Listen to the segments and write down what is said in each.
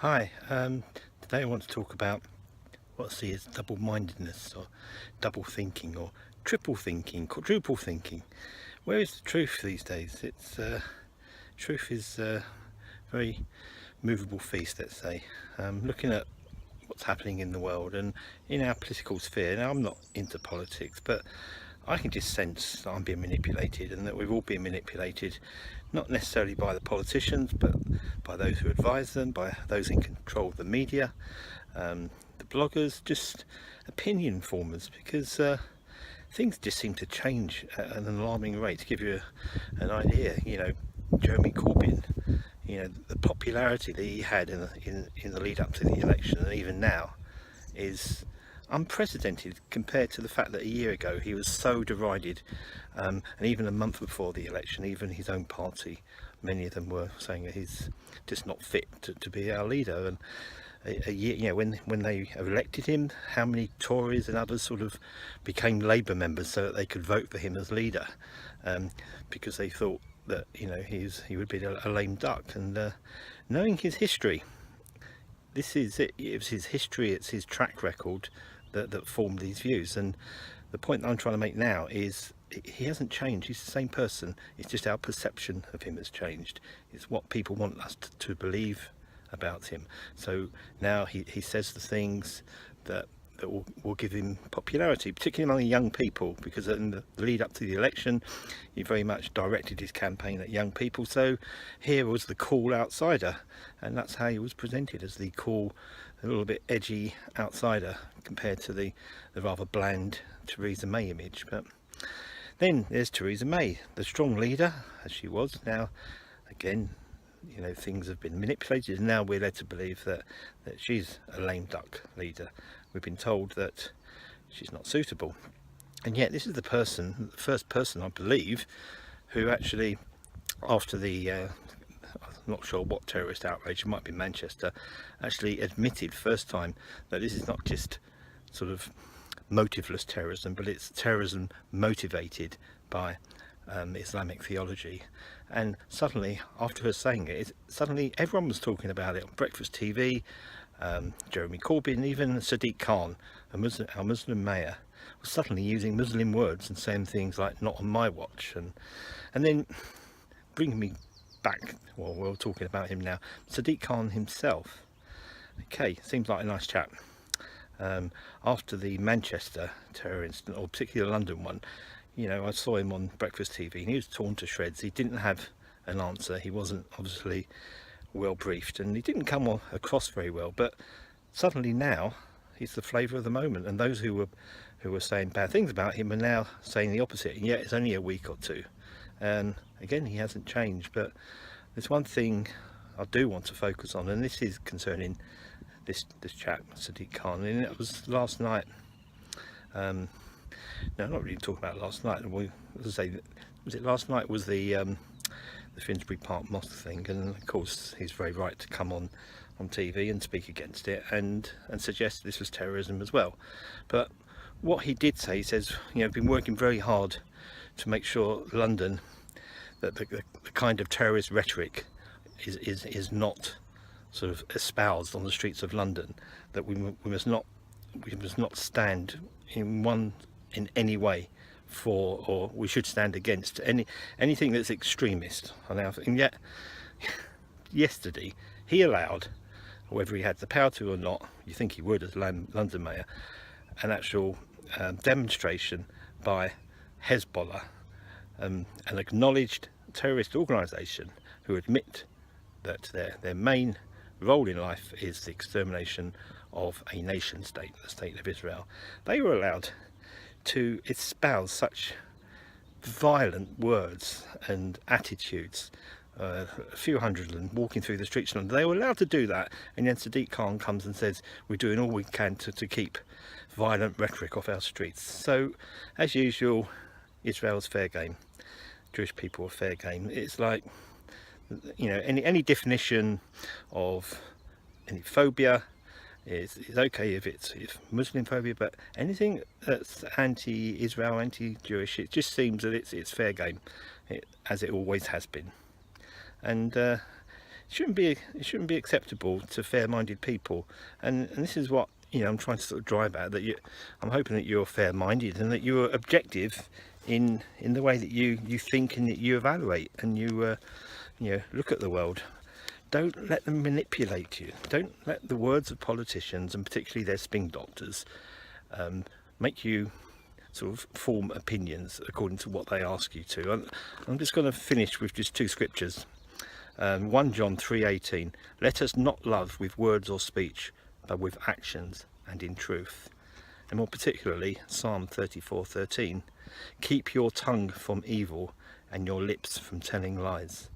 Hi, today I want to talk about what I see as double-mindedness or double thinking or triple thinking, quadruple thinking. Where is the truth these days? Truth is a very movable feast, let's say. Looking at what's happening in the world and in our political sphere. Now, I'm not into politics, but I can just sense that I'm being manipulated and that we've all been manipulated, not necessarily by the politicians, but by those who advise them, by those in control of the media, the bloggers, just opinion formers, because things just seem to change at an alarming rate. To give you an idea, Jeremy Corbyn, the popularity that he had in the lead up to the election, and even now, is unprecedented compared to the fact that a year ago he was so derided, and even a month before the election, even his own party, many of them were saying that he's just not fit to be our leader. And a year, when they elected him, how many Tories and others sort of became Labour members so that they could vote for him as leader, because they thought that he would be a lame duck. And knowing his history, this is it. It was his history, it's his track record that formed these views. And the point that I'm trying to make now is he hasn't changed. He's the same person. It's just our perception of him has changed. It's what people want us to believe about him. So now he says the things that will give him popularity, particularly among young people, because in the lead up to the election he very much directed his campaign at young people. So here was the cool outsider, and that's how he was presented, as the cool, a little bit edgy outsider compared to the rather bland Theresa May image. But then there's Theresa May, the strong leader as she was. Now again, things have been manipulated, and now we're led to believe that she's a lame duck leader. We've been told that she's not suitable, and yet this is the first person, I believe, who actually, after the I'm not sure what terrorist outrage, it might be Manchester, actually admitted first time that this is not just sort of motiveless terrorism, but it's terrorism motivated by Islamic theology. And suddenly, after her saying it, suddenly everyone was talking about it on breakfast TV. Jeremy Corbyn, even Sadiq Khan, our Muslim mayor, was suddenly using Muslim words and saying things like "not on my watch," and then bringing me back. Well, we're talking about him now. Sadiq Khan himself. Okay, seems like a nice chap. After the Manchester terror incident, or particularly the London one, I saw him on breakfast TV and he was torn to shreds. He didn't have an answer. He wasn't obviously well briefed, and he didn't come across very well. But suddenly now he's the flavour of the moment, and those who were saying bad things about him are now saying the opposite. And yet it's only a week or two, and again he hasn't changed. But there's one thing I do want to focus on, and this is concerning this chap Sadiq Khan. And it was last night. No, not really talking about last night. As I say, was it last night? Was the Finsbury Park mosque thing? And of course, he's very right to come on TV and speak against it and suggest this was terrorism as well. But what he did say, he says, been working very hard to make sure London, that the kind of terrorist rhetoric is not sort of espoused on the streets of London. That we must not stand in any way for, or we should stand against anything that's extremist. And yet yesterday he allowed, whether he had the power to or not, you think he would as London mayor, an actual demonstration by Hezbollah, an acknowledged terrorist organisation who admit that their main role in life is the extermination of a nation state, the state of Israel. They were allowed to espouse such violent words and attitudes, a few hundred of them walking through the streets of London. They were allowed to do that, and then Sadiq Khan comes and says we're doing all we can to keep violent rhetoric off our streets. So, as usual, Israel's fair game, Jewish people are fair game. It's like, any definition of any phobia is okay if Muslim phobia, but anything that's anti-Israel, anti-Jewish, it just seems that it's fair game, as it always has been. And it shouldn't be acceptable to fair-minded people, and this is what, you know, I'm trying to sort of drive at, that I'm hoping that you're fair-minded and that you're objective in the way that you think and that you evaluate and you know, look at the world. Don't let them manipulate you. Don't let the words of politicians, and particularly their spin doctors, make you sort of form opinions according to what they ask you to. I'm just going to finish with just two scriptures. 1 John 3:18, let us not love with words or speech, but with actions and in truth. And more particularly, Psalm 34:13, keep your tongue from evil and your lips from telling lies.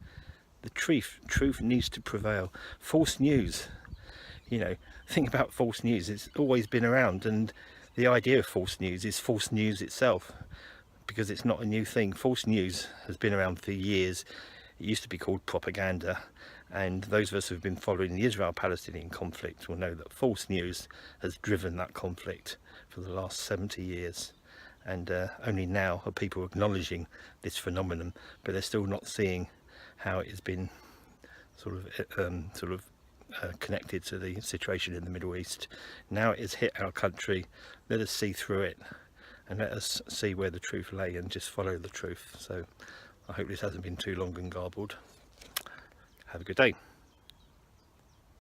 The truth needs to prevail. False news, you know, think about false news. It's always been around, and the idea of false news is false news itself, because it's not a new thing. False news has been around for years. It used to be called propaganda, and those of us who have been following the Israel-Palestinian conflict will know that false news has driven that conflict for the last 70 years. And only now are people acknowledging this phenomenon, but they're still not seeing how it has been sort of connected to the situation in the Middle East. Now it has hit our country. Let us see through it and let us see where the truth lay and just follow the truth. So I hope this hasn't been too long and garbled. Have a good day.